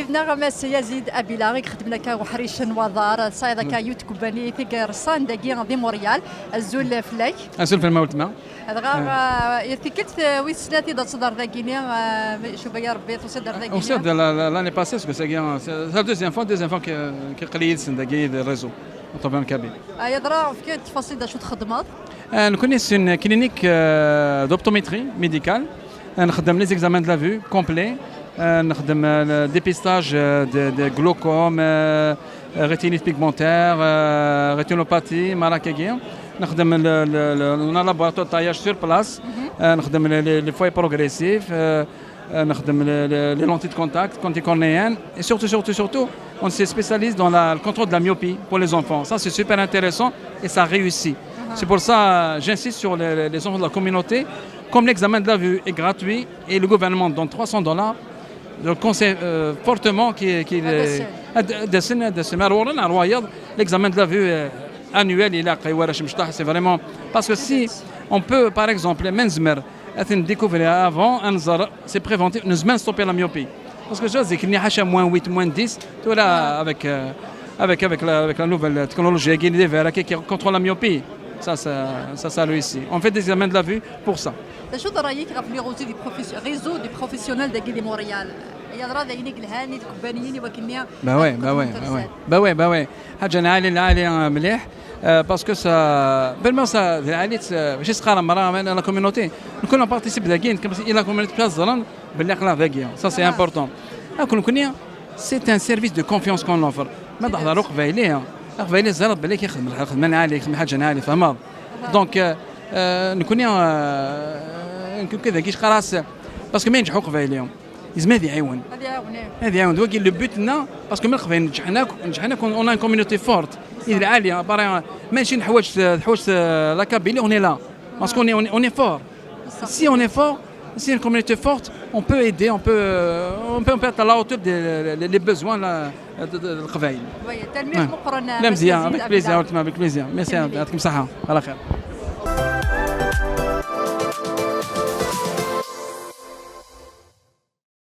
سيدنا مس يزيد أبيلاغي خدمنا كوحريش وضار صايدا كيوت كوباني ثيكر صان داكي دي موريال الزول فلاك الزول في الموت ما هذا يثكلت ويسلاتي دا تصدر داكيني شوف يا ربي تصدر داكيني وصد l'année passée parce que c'est la deuxième fois قليل سنداكي الريزو طبعا كبير يضرا في تفاصيل دا شو تخدمات نكوني سون كلينيك دوبتوميتري ميديكال نخدم لي زيكزامان دو لا فيو كومبلي نخدم ديبيستاج دي جلوكوم ريتينيت بيغمونتير ريتينوباثي ماراكاكيا نخدم لابوراتوار طاياج سور بلاس نخدم لي فواي بروغريسيف نخدم لي لونتي دو كونتاكت كونتي كورنيان et surtout on se spécialise dans le contrôle de la myopie pour les enfants. Ça c'est super intéressant et ça réussit. C'est pour ça j'insiste sur les enfants de la communauté. Comme l'examen de la vue est gratuit et le gouvernement donne $300, je conseille fortement qu'il l'examen de la vue annuel c'est vraiment parce que si on peut par exemple découvrir avant c'est préventif nous stopper la myopie parce que je sais qu'il y a moins 8 moins 10 tout là avec la nouvelle technologie qui contrôle la myopie ça réussit. On fait des examens de la vue pour ça. شو رايك في réseau des professionnels de Montréal يا درا داينيك الهاني الكبانيين وكنيا با وي حاجه عاليه مليح باسكو سا فيرمون سا عاليه ماشي صغار مرا لا كوميونيتي نكون بارتيسيب داكين كما لا كوميونيتي كازران باللي خلا داكيا سا سي امبورطون كونيا سي ان سيرفيس دو كونفيونس كون اوفر ما تحضروا قبايليه قبايليه زرب بالك يخدم الخدمه عاليه يخدم حاجه عاليه فهمت دونك نكونيا نكون كذا كيش خلاص باسكو ما ينجحوا قبايليهم لازم هذه يعاون هذه يعاون ولكن لو بوتنا باسكو من قبل نجحنا اون كوميونيتي فورت اذا عاليه ماشي نحوج لا كابيلي اون لا باسكو اون اي فور si on est fort si une communauté forte on peut aider on peut être à la hauteur des besoins القبائل تلميح مقرن لا مزيان avec plaisir merci يعطيكم الصحه على خير